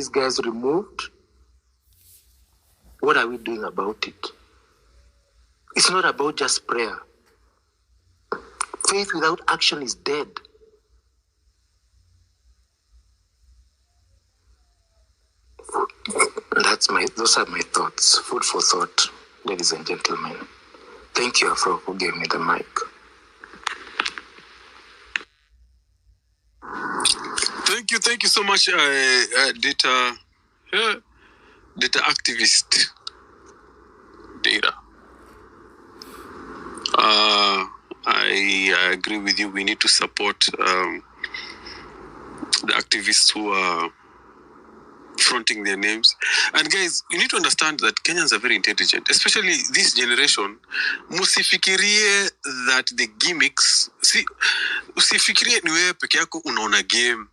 these guys removed, what are we doing about it? It's not about just prayer. Faith without action is dead. Those are my thoughts. Food for thought, ladies and gentlemen. Thank you, Afro, who gave me the mic. Thank you so much, data activist. Data. I agree with you. We need to support the activists who are fronting their names. And guys, you need to understand that Kenyans are very intelligent, especially this generation. Musifikirie that the gimmicks, usifikirie ni wewe peke yako unaona game.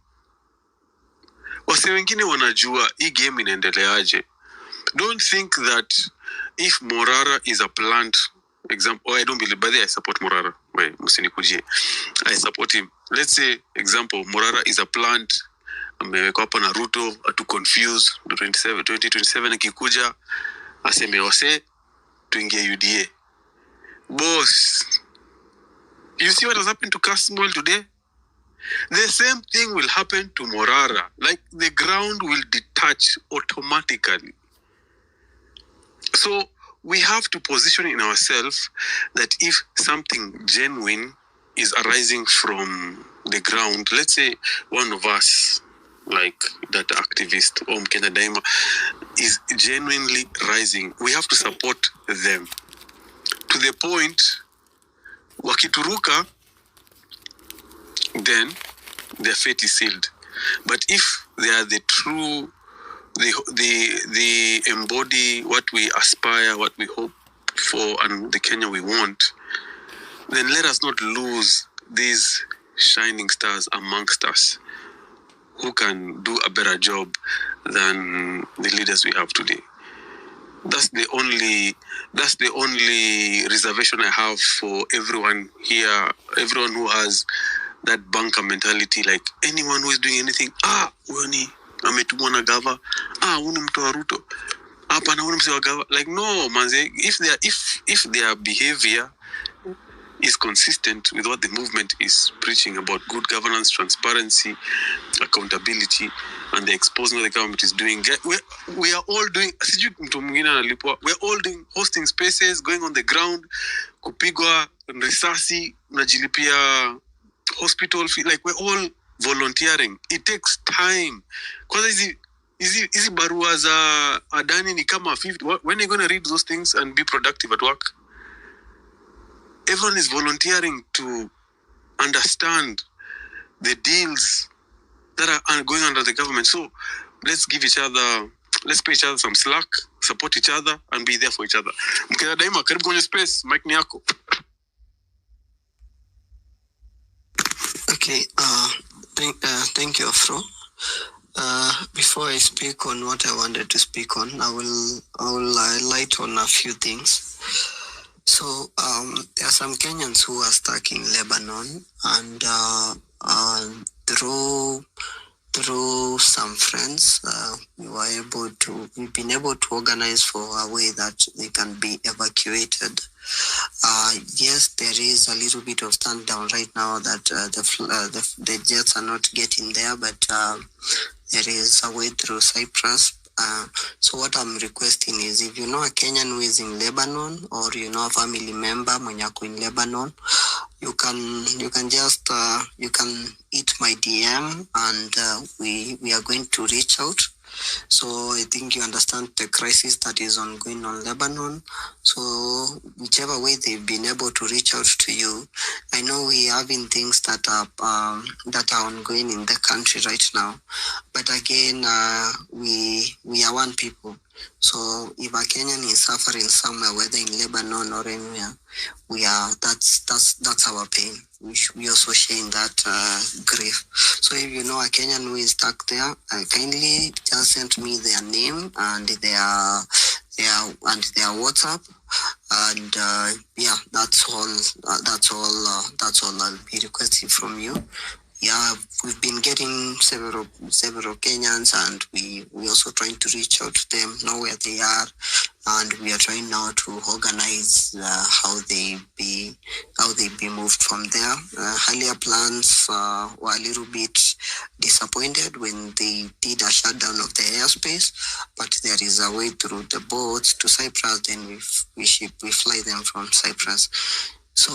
Wase wengine wanajua hii game inaendeleaje. Don't think that if Morara is a plant example, I don't believe, but I support Morara. Wait, musinikujie. I support him. Let's say, example, Morara is a plant. Amewekwa hapa na Ruto to confuse 2027 ikikuja aseme wase tuingie UDA. Boss, you see what has happened to Kasmuel today? The same thing will happen to Morara. Like the ground will detach automatically. So we have to position in ourselves that if something genuine is arising from the ground, let's say one of us, like that activist, Kenya Daima, is genuinely rising, we have to support them. To the point, wakituruka, then their fate is sealed. But if they are the true, they embody what we aspire, what we hope for, and the Kenya we want, then let us not lose these shining stars amongst us who can do a better job than the leaders we have today. That's the only reservation I have for everyone here, everyone who has that banker mentality, like anyone who is doing anything, wani ametumwa na gava, uni mtu wa Ruto, hapana uni mse wa gava. Like no, manze, if their behavior is consistent with what the movement is preaching about good governance, transparency, accountability, and the exposing what the government is doing. We are all doing, we're all doing hosting spaces, going on the ground, kupigwa risasi, najilipia hospital fee, like we're all volunteering. It takes time. Because hizi barua za Adani ni kama 50. When are you going to read those things and be productive at work? Everyone is volunteering to understand the deals that are going under the government. So let's pay each other some slack, support each other, and be there for each other. Mkenya Daima, karibu kwenye space, mic ni yako. Okay, thank you, Afro. Before I speak on what I wanted to speak on, I will light on a few things. So there are some Kenyans who are stuck in Lebanon, and through some friends, we've been able to organize for a way that they can be evacuated. Yes, there is a little bit of stand down right now that the jets are not getting there, but there is a way through Cyprus. So what I'm requesting is, if you know a Kenyan who is in Lebanon, or you know a family member mwenyako in Lebanon, you can just you can hit my DM, and we are going to reach out. So I think you understand the crisis that is ongoing on Lebanon. So whichever way they've been able to reach out to you, I know we are having things that are ongoing in the country right now. But again, we are one people. So if a Kenyan is suffering somewhere, whether in Lebanon or anywhere, that's our pain. We also share in that grief. So if you know a Kenyan who is stuck there, kindly just send me their name and their WhatsApp, and that's all I'll be requesting from you. Yeah, we've been getting several Kenyans, and we also trying to reach out to them, know where they are, and we are trying now to organize how they be moved from there. Earlier plans were a little bit disappointed when they did a shutdown of the airspace, but there is a way through the boats to Cyprus. Then we fly them from Cyprus. So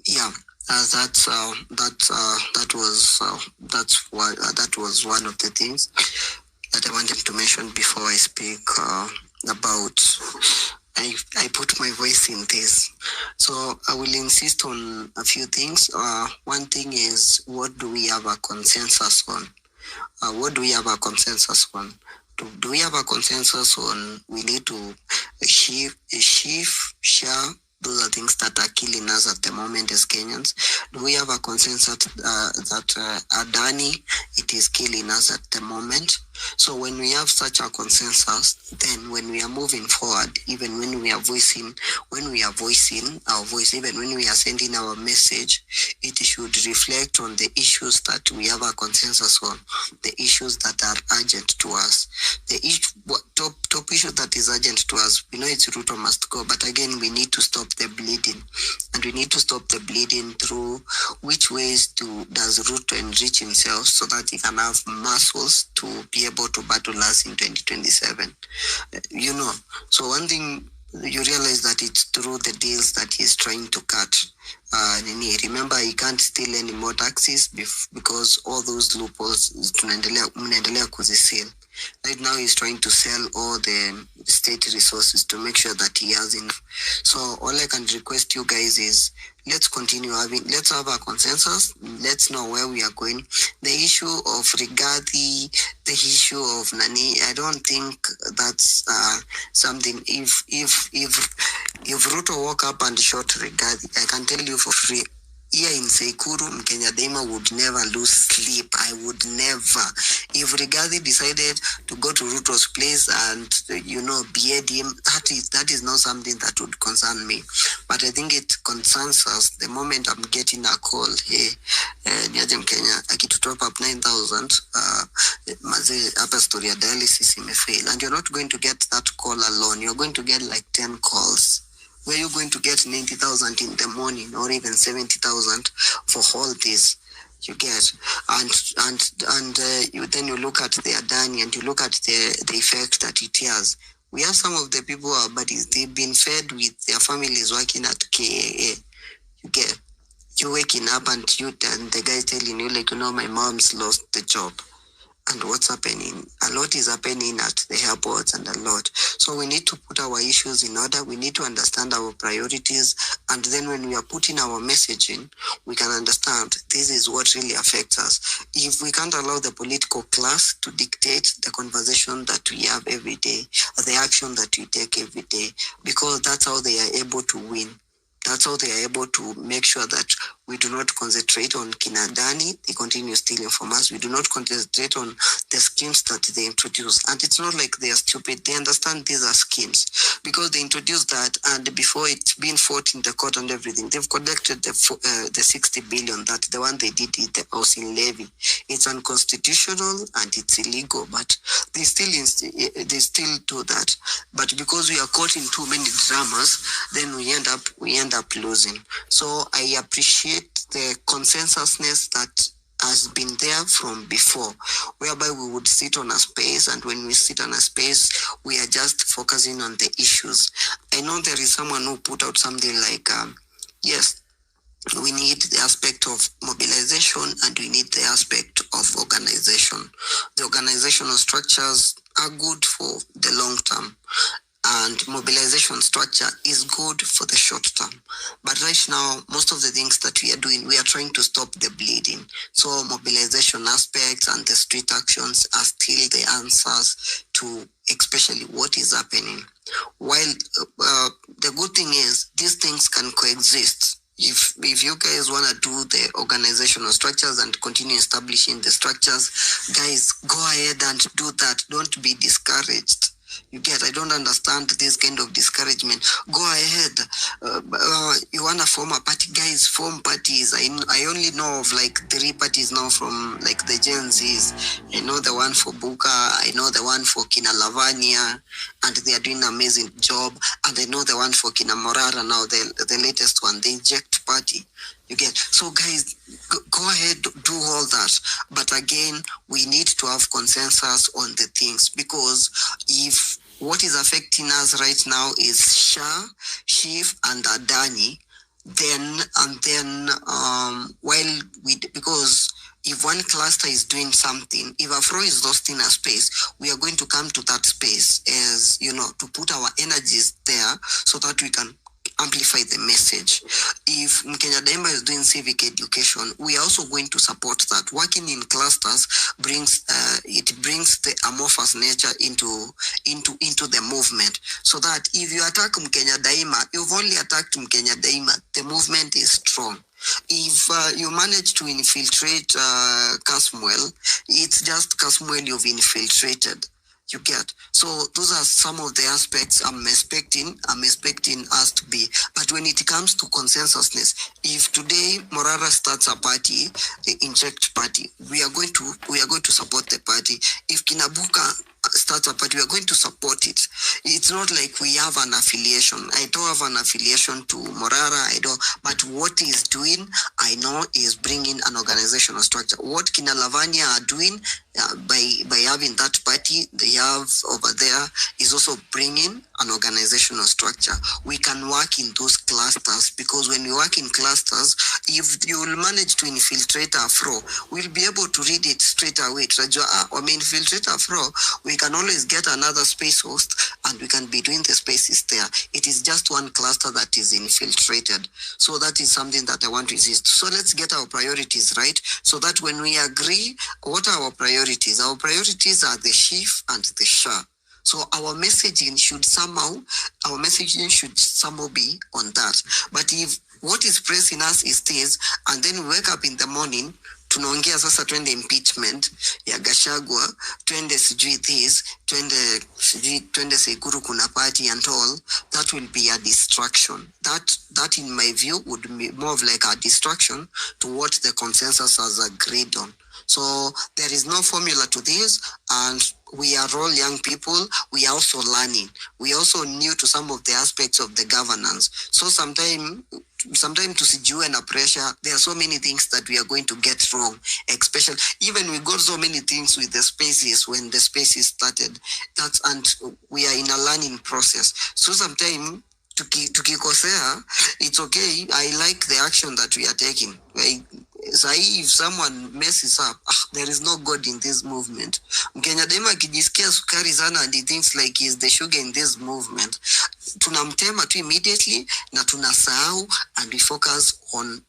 yeah, that was one of the things that I wanted to mention before I speak about. I put my voice in this, so I will insist on a few things. One thing is, what do we have a consensus on? What do we have a consensus on? Do we have a consensus on we need to share? Those are things that are killing us at the moment as Kenyans. Do we have a consensus that Adani, it is killing us at the moment? So when we have such a consensus, then when we are moving forward, even when we are voicing our voice, even when we are sending our message, it should reflect on the issues that we have a consensus on, the issues that are urgent to us. The top issue that is urgent to us, we know it's Ruto must go, but again, we need to stop the bleeding, and we need to stop the bleeding through which ways does Ruto enrich himself so that he can have muscles to be able to battle us in 2027. So one thing you realize that it's through the deals that he's trying to cut. Remember, he can't steal any more taxes because all those loopholes mnaendelea kuziseal. Right now, he's trying to sell all the state resources to make sure that he has enough. So all I can request you guys is let's have a consensus. Let's know where we are going. The issue of Rigathi, the issue of Nani, I don't think that's something. If Ruto woke up and shot Rigathi, I can tell you for free, here in Sekuru, Mkenya Daima would never lose sleep. I would never. If Rigathi decided to go to Ruto's place and, behead him, that is not something that would concern me. But I think it concerns us the moment I'm getting a call, hey, Niaje Mkenya, akitu top up 9,000, maze hapa story ya dialysis imefail. And you're not going to get that call alone. You're going to get like 10 calls. Where you're going to get 90,000 in the morning or even 70,000 for all this, you get, then you look at the Adani and you look at the effect that it has. We have some of the people, but they've been fed with their families working at KAA. You get, you waking up and the guy telling you my mom's lost the job. And what's happening? A lot is happening at the airports and a lot. So we need to put our issues in order. We need to understand our priorities. And then when we are putting our messaging, we can understand this is what really affects us. If we can't allow the political class to dictate the conversation that we have every day, or the action that we take every day, because that's how they are able to win. That's how they are able to make sure that we do not concentrate on Kinadani. They continue stealing from us. We do not concentrate on the schemes that they introduce. And it's not like they are stupid. They understand these are schemes because they introduced that. And before it's been fought in the court and everything, they've collected the 60 billion that the one they did in the housing levy. It's unconstitutional and it's illegal, but they still do that. But because we are caught in too many dramas, then we end up losing. So I appreciate the consensusness that has been there from before, whereby we would sit on a space, and when we sit on a space, we are just focusing on the issues. I know there is someone who put out something like, yes, we need the aspect of mobilization and we need the aspect of organization. The organizational structures are good for the long term, and mobilization structure is good for the short term. But right now, most of the things that we are doing, we are trying to stop the bleeding. So mobilization aspects and the street actions are still the answers to especially what is happening. While the good thing is, these things can coexist. If you guys want to do the organizational structures and continue establishing the structures, guys, go ahead and do that. Don't be discouraged. You get, I don't understand this kind of discouragement. Go ahead. You want to form a party, guys, form parties. I only know of like 3 parties now from like the Gen Zs. I know the one for Buka, I know the one for Kina Lavania, and they are doing an amazing job. And I know the one for Kina Morara now, the latest one, the Inject Party. You get, so guys, go ahead, do all that. But again, we need to have consensus on the things, because if what is affecting us right now is Shah, Shif, and Adani, then while because if one cluster is doing something, if Afro is lost in a space, we are going to come to that space as, to put our energies there so that we can amplify the message. If Mkenya Daima is doing civic education, we are also going to support that. Working in clusters brings the amorphous nature into the movement, so that if you attack Mkenya Daima, you've only attacked Mkenya Daima. The movement is strong. If you manage to infiltrate Casmuel, it's just Casmuel you've infiltrated. You get, so those are some of the aspects I'm expecting us to be. But when it comes to consensusness, if today Morara starts a party, the Inject Party, we are going to support the party. If Kinabuka starts a party, we are going to support it. It's not like we have an affiliation. I don't have an affiliation to Morara. But what he's doing, I know, is bringing an organizational structure. What Kina Lavania are doing by having that party they have over there is also bringing an organizational structure. We can work in those clusters, because when we work in clusters, if you will manage to infiltrate Afro, we'll be able to read it straight away. Infiltrate Afro, we can always get another space host and we can be doing the spaces there. It is just one cluster that is infiltrated. So that is something that I want to insist. So let's get our priorities right, so that when we agree, what are our priorities? Our priorities are the Chief and the Shah. So our messaging should somehow be on that. But if what is pressing us is this, and then we wake up in the morning, tunaongea sasa twende impeachment ya Gachagua, twende sijui this, twende Sekuru kuna party and all, that will be a distraction. That in my view would be more of like a distraction to what the consensus has agreed on. So there is no formula to this, and we are all young people. We are also learning. We are also new to some of the aspects of the governance. So sometimes tusijue na pressure. There are so many things that we are going to get wrong, especially even we got so many things with the spaces when the spaces started. And we are in a learning process. So sometimes tukikosea, it's okay. I like the action that we are taking. If someone messes up, there is no God in this movement. Mkenya Daima akijisikia sukari sana and he thinks like he's the sugar in this movement, tunamtema tu immediately na tunasahau, and we focus on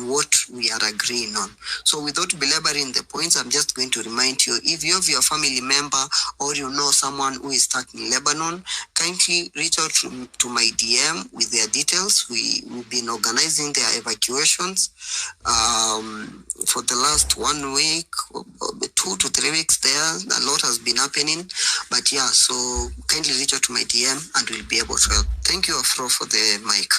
what we are agreeing on. So without belaboring the points, I'm just going to remind you, if you have your family member or you know someone who is stuck in Lebanon, kindly reach out to my DM with their details. We've been organizing their evacuations for the last 1 week, 2 to 3 weeks there. A lot has been happening. But yeah, so kindly reach out to my DM and we'll be able to help. Thank you, Afro, for the mic.